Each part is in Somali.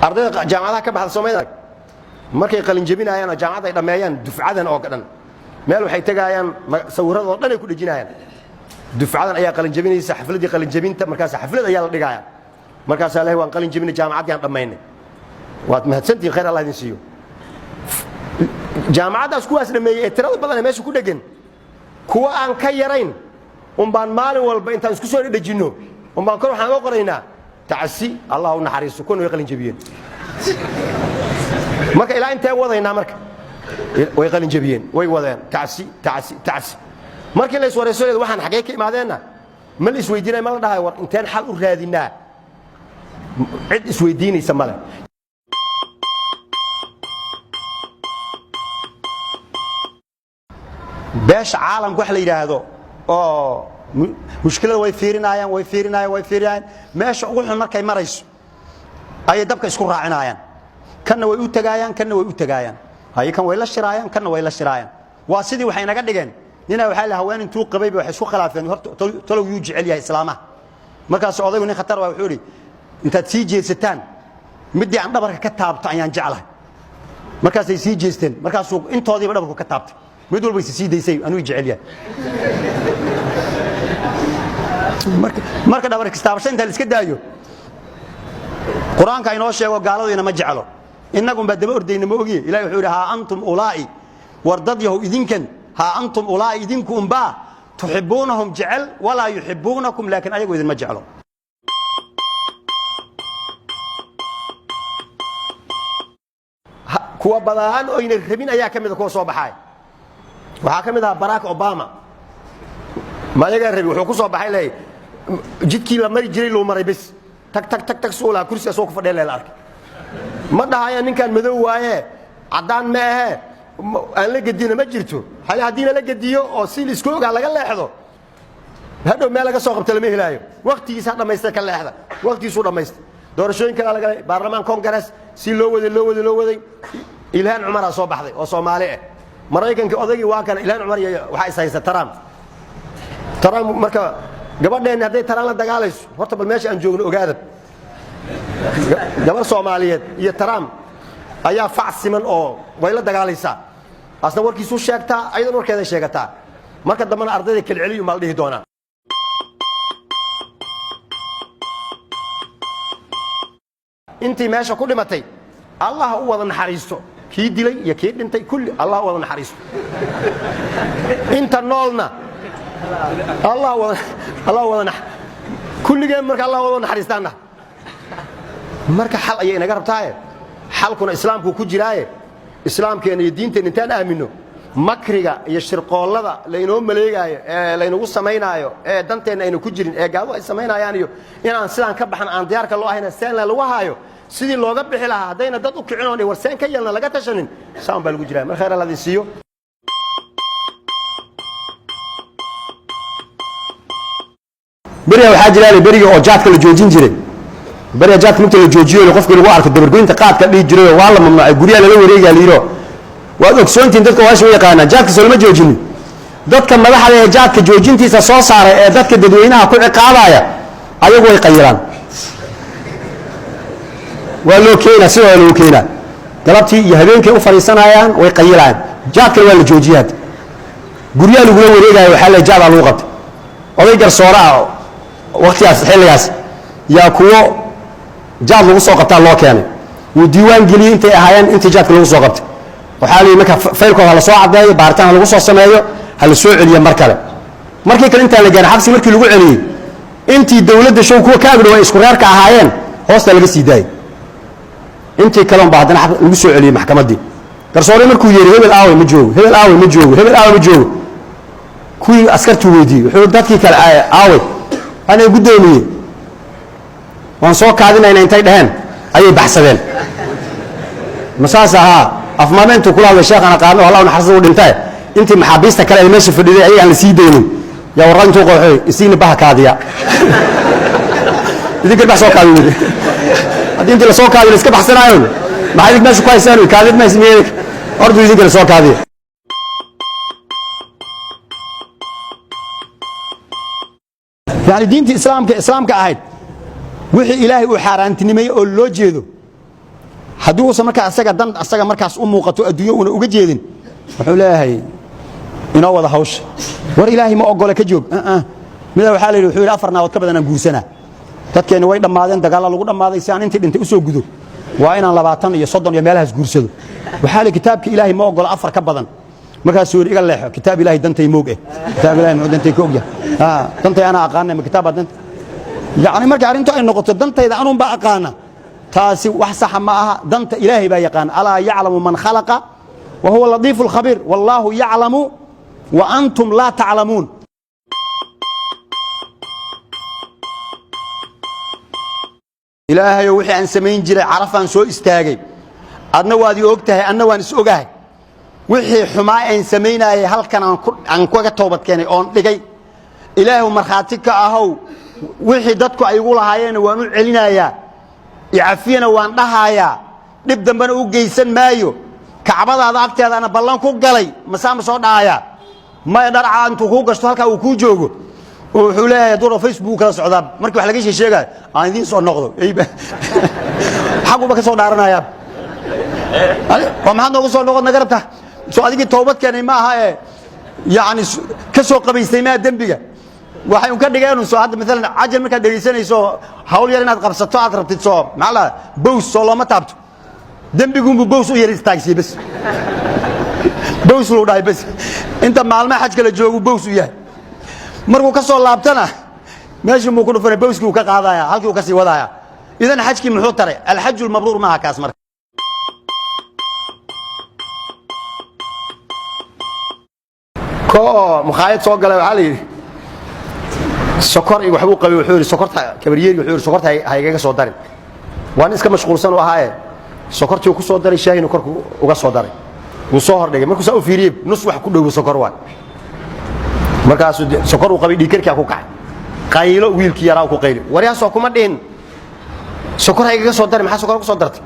ardayda jaamacadaha ka baxda Soomaaliya markay qalin jabinayaan jaamacad ay dhameeyaan dufcadan oo gadan meel waxay tagayaan sawirada oo dhan ay ku dhijinayaan dufcadan ayaa qalin jabinaysa xafladii qalin jabinta markaas xaflad ayaa la dhigaya markaas Ilaahay waan qalin jabinay jaamacad aan dhameynay waad mahadsantiin khayr Allah idin siiyo jaamacadaas kuwaas dhameeyay tirada badan meesha ku dhagan kuwa aan ka yarayn baan maalin walba intaan isku soo dhajino baan kor waxaan uga qoraynaa tacsi Allahu naxariiso kun way qalin jabiyeen marka ilaa intee wadaynaa marka way qalin jabiyeen way wadeen tacsi markii la iswareysay waxaan xagee ka imaadeena ma la isweydiinay ma la dhahay war inteen xal u raadinaa cid isweydiinaysa male beesh caalamku wax la yiraahdo oo mushkilada way fiirinayaan meesha ugu xun markay marayso ay dabka isku raacinayaan kana way u tagayaan hay kan way la shiraayaan kana way la shiraayaan waa sidii waxay naga dhigeen nina waxa la haween intuu qabay wax isku khilaafeen horta talow uu jecel yahay islaamaha markaas odaygu nin khatar waa wuxuu yiri intaad sii jeesataan midii aan dhabarka ka taabto ayaan jeclahay markaas ay sii jeesteen markaas intoodiiba dhabarku ka taabtay mid walba sii daysay anuu jecel yahay marka dhabarka istaabashay inta la iska daayo quraanka inoo sheego gaaladina ma jecelo inagum baa daba ordayna ma ogiye ilaahay wuxuu yiraahdaa antum ulaa'i wardad yahu idinkan ha antum ulaa'i idinkum ba tuhibbunahum jecel wala yuhibbunakum laakin ayagu idin ma jecelo kuwa badaan oo inay rabin ayaa kamid ah kuwa soo baxay waxa kamid ah Barack Obama ma yaga rabi wuxuu ku soo baxay leey jidkii la mari jiray loo maray bas tag suula kursi soo ku fadhiyay la arkay ma dhahayaa ninkan madow waaye cadaan ma aha aan la gadina ma jirto hal hadina la gadiyo oo si isku ogaa laga leexdo hadhow meel laga soo qabto lama helaayo waqtigiisa dhameystay ka leexda waqtigiisu dhameystay doorashooyinka la galay baarlamaan Congress si loo waday Ilhaan Umar soo baxday oo Soomaali ah Mareykanka odagii waa kan Ilhaan Umar waxa is haysta Trump marka gabadheen haday Trump la dagaalayso horta bal meesha aan joogno ogaada gabar Soomaaliyeed iyo Trump ayaa facsiman oo way la dagaalaysaa asna warkiisu sheegtaa aydan warkeeda sheegataa marka dambana ardayda kala celiyo ma la dhihi doonaa intii meesha ku dhimatay Allah u wada naxariisto kii dilay iyo kii dhintay kulli Allah u wada naxariisto inta noolna Allah wada kulligeen marka Allah wada naxariistaana marka xal ayay naga rabtaa xalkuna islaamku ku jiraaye islaamkeena iyo diinteena intaan aamino makriga iyo shirqoolada la inoo maleegayo ee la inagu sameeynayo ee danteena aynu ku jirin ee gaado ay sameeynayaan iyo inaan sidaan ka baxan aan diyaarka loo ahayn seen lagu haayo sidii looga bixi lahaa hadayna dad u kicin oo warseen ka yeelna laga tashanin saan baa lagu jiraa mar khayr Allah siiyo bariga waxa jiray bariga oo jaadka la joojin jiray bariga jaadka inta la joojiyo qofkii lagu arko dabargoynta qaadka dhigi jiray waa la mamnuucay guriga la wareegay liiro waad ogsoontiin dadka waa soo yaqaana jaadka soo ma joojin dadka madaxda ee jaadka joojintiisa soo saaray ee dadka dadweynaha ku ciqaabaya ayagu way qayiraan waa loo keenaa sidoo loo keenaa galabtii iyo habeenkii u fariisanayaan way qayiraan jaadka waa la joojiyay guriga lagu wareegay waxa la jaad lagu qabtay oday garsooraa waqtigaas xilligaas yaa kuwo jaad lagu soo qabtaa loo keenay uu diiwaan geliyay intay ahaayeen intii jaadka lagu soo qabtay waxa la marka faylkooda la soo cadeeyo baaritaan lagu soo sameeyo hal soo celiyo markale markii kale inta la gaaray xabsi markii lagu celiyay intii dawladda show kuwa ka agdhow isku reerka ahaayeen hoosta laga sii daayay intii kale baadana lagu soo celiyay maxkamadii garsoore markuu yeeray hebel aaway ma joogo kuwii askartu weydii wuxuu dadkii kale aaway ana gudoomiye waan soo kaadinayna intay dhaheen ayay baxsadeen masaasaha afmaameentu kula hadlay sheekana qaadno walaa naxariis u dhintay intii maxaabiista kale ay meesha fadhiday ay aan la sii deynin ya waran intuu qooxay isiina baha kaadiya idinka bax soo kaadiyay hadii intii la soo kaadiyo iska baxsanaayo maxay idin meesha ku haysaan kaadid ma ismiyay ordu idinka la soo kaadiyo يعني دينتي إسلامك أهيد وحي إلهي وحارانتنمي أو لو جيدو hadduu uusan markaa asaga markaas u muuqato adduunyo una uga jeedin wuxuu leeyahay inoo wada hawsha war ilaahay ma ogole ka joog mida waxaa la yidhi wuxuu yidhi 4 naagood ka badan aan guursanaa dadkeena way dhammaadeen dagaalla lagu dhammaaday si aan intii dhintay u soo gudo waa inaan 20 iyo 30 iyo meelahaas guursado waxaa la kitaabka ilaahay ma ogole 4 ka badan markaas uu iga leexo kitaab ilaahay dantay moog kitaab ilaahay ma dantay koogya dantay ana aqaan ma kitaab dant yaani marka arintu ay noqoto dantayda anun ba aqaana taasi wax sax ma aha danta ilaahay ba yaqaan ala ya'lamu man khalaqa wa huwa latiful khabir wallahu ya'lamu wa antum la ta'lamun ilaahay wixii aan sameyn jiray carafan soo istaagay adna waad ogtahay anna waan is ogahay wixii xumaa aan sameynayay halkan aan kuga toobad keenay oon dhigay ilaahu marxaati ka ahow wixii dadku ay ugu lahaayeen waan u celinayaa iafiyana waan dhahayaa dib dambana u geysan maayo kacbadaada agteedana ballan ku galay masaama soo dhaaya ma dharca intuu ku gasto halka uu ku joogo wuxuu leeyahay duro Facebook kala socdaa markii wax laga sheegay aan idin soo noqdo xaquba ka soo dhaaranaya maxaad noogu soo noqod nagarabta soo adigii toobad keenay ma aha yaani ka soo qabaystay ma dambiga waxay u ka dhigeen soo hadda midalan ajal marka dhageysanayso hawl yar inaad qabsato aad rabtid soo macala bows soo lama taabto dambigu bows u yar istaagsi bas bows loo dhaay bas inta maalmaha xajka la joogo bows u yahay markuu ka soo laabtana meeshii muu ku dhufanay bowskii uu ka qaadaya halkii uu ka sii wadaya idan xajkii muxuu taray al-hajj al-mabrur ma kaas marka ko mukhayad soo galay waxa la yiri sokor iyo waxbuu qabay wuxuu yiri sokorta kabariyay wuxuu yiri sokorta haygaga soo darin waan iska mashquulsan oo ahaaye sokortii ku soo daray shaahina korku uga soo daray uu soo hordhigay markuu soo fiiriyay nus wax ku dhow sokor waan markaas sokor uu qabay dhiikarka ku kacay qaylo wiilkii yaraa ku qaylo wariyaasoo kuma dhin sokor haygaga soo daray maxaa sokor ku soo dartay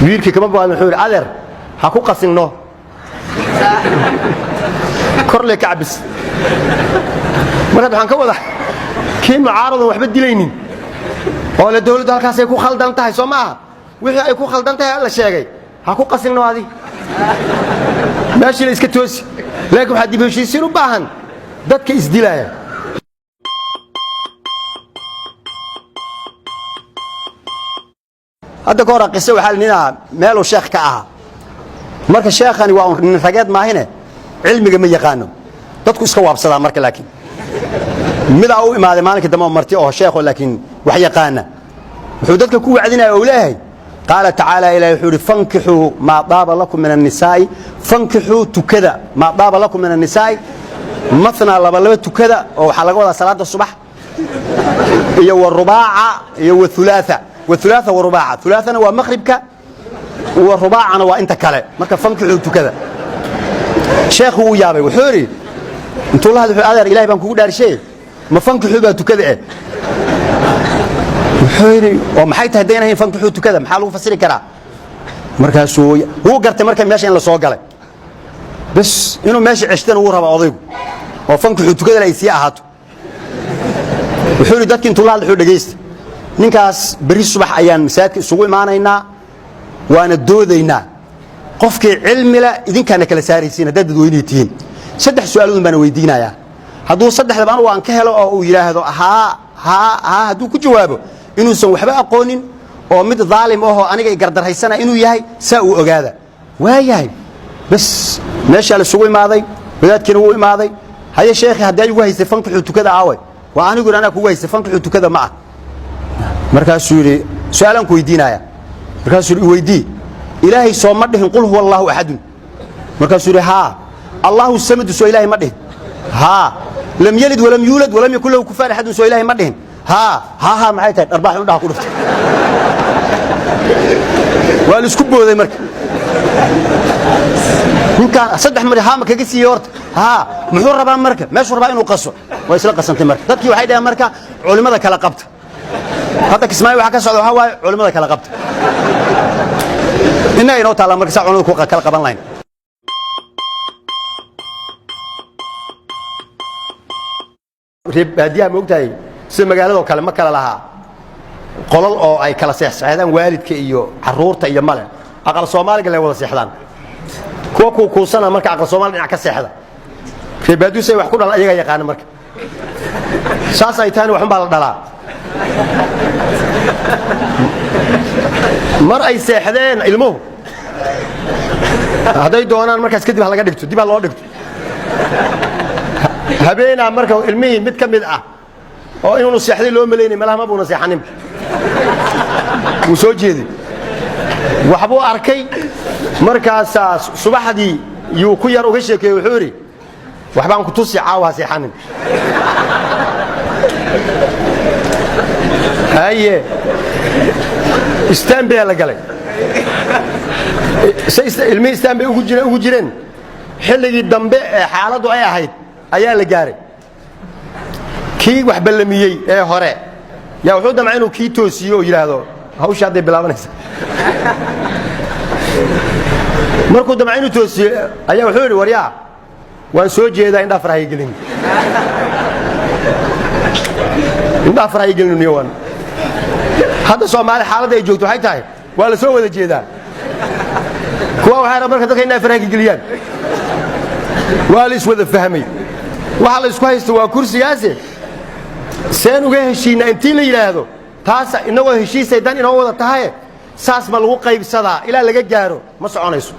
wiilkii kama baan wuxuu yiri adeer ha ku qasinno korle kacbis marka waxaan ka wada kii mucaarado waxba dilaynin oo la dawladda halkaas ay ku khaldan tahay Soomaa wixii ay ku khaldan tahay la sheegay ha ku qasinno adi meeshii iska toosi laakiin waxa dib u heshiisiin u baahan dadka isdilaaya hadda koora qisay waxa ninaa meel uu sheekh ka aha marka sheekhani waa nin rageed maahine cilmiga ma yaqaano dadku iska waabsadaa marka laakiin mida uu imaaday maalinka dambe marti oo sheekho laakiin wax yaqaana wuxuu dadka ku wacdinaya oo leeyahay qaala ta'ala ilaahi wuxuu fankihu ma daaba lakum min an-nisaa fankihu tukada ma daaba lakum min an-nisaa mathna laba tukada oo waxa laga wadaa salaada subax iyo warubaaca iyo wathulaatha wathulaatha warubaaca thulaathana waa maghribka warubaacana waa inta kale marka fankihu tukada sheekhu uu yaabay wuxuu yiri intuu la hadlo adeer ilaahay baan kugu dhaarshay ma fankihu baa tukada wuxuu yiri oo maxay tahay deeynayeen fankihu tukada maxaa lagu fasiri karaa markaas uu gartay markay meesha in la soo galay bas inuu meesha cishtan uu rabo odaygu oo fankihu tukada la isii ahaato wuxuu yiri dadkii intuu la hadlo dhageystay ninkaas bari subax ayaan masaajidka isugu imaanaynaa waana doodaynaa qofkii cilmi la idinkana kala saaraysiin dad dadweynihiin saddex su'aalood baan weydiinayaa hadduu saddexda baan waan ka helo oo uu yiraahdo ha hadduu ku jawaabo inuusan waxba aqoonin oo mid dhaalim ah aniga ay gardarhaysana inuu yahay saa uu ogaada waayahay bas meesha la sugu imaaday wadaadkina uu imaaday haye sheekhi haddii ugu haysay fankihu tukada aaway waa anigu ana ku haysay fankihu tukada ma ah markaas uu yiri su'aalan ku weydiinaya markaas uu weydii ilaahay soo ma dhihin qul huwallahu ahad markaas uu yiri ha Allahu samad soo ilaahay ma dhihin ha lam yalid wa lam yulad wa lam yakul lahu kufuwan ahad soo ilaahay ma dhihin ha maxay tahay arbaax u dhax ku dhuftay waa la isku booday marka ninka saddex mar ha ma kaga sii horta ha muxuu rabaa marka meeshuu rabaa inuu qaso way isla qasantay marka dadkii waxay dhahaan marka culimada kala qabta hadda Kismaayo waxa ka socdo waxa waay culimada kala qabta inay inoo taala marka saa culimada ku kala qaban lahayn reeb baadiyaha ma ogtahay sida magaalada kale ma kala laha qolal oo ay kala seexseexdaan waalidka iyo caruurta iyo male aqal Soomaaliga la wada seexdaan kuwa ku kuusana marka aqal Soomaaliga dhinac ka seexda reebaadusay wax ku dhalan ayaga yaqaan marka saas ay taani waxan baa la dhalaa mar ay seexdeen ilmuhu haday doonaan markaas kadib laga dhigto dib loo dhigto habeena marka ilmihi mid kamid ah oo inuu seexday loo maleeyay malaha ma buuna seexanin wuu soo jeeday waxbuu arkay markaas subaxdii yuu ku yar uga sheekeeyay wuxuu yiri waxbaan ku tusi caawa seexanin haye istaan baa la galay ilmi istaan bay ugu jireen xilligii dambe ee xaaladu ay ahayd ayaa la gaaray kii wax ballamiyay ee hore yaa wuxuu damcay inuu kii toosiyo oo yiraahdo hawsha hadday bilaabanaysa markuu damcay inuu toosiyo ayaa wuxuu yiri waryaa waan soo jeedaa indha farahay gelin indha farahay gelin niyowan hadda Soomaali xaaladda ay joogto waxay tahay waa la soo wada jeedaa kuwa waxa marka dadka indha farahay geliyaan waa la iswada fahmay waxa la isku haysto waa kursigaas seen uga heshiina intii la yiraahdo taas inagoo heshiisay dan inoo wada tahay saas ma lagu qaybsadaa ilaa laga gaaro ma soconayso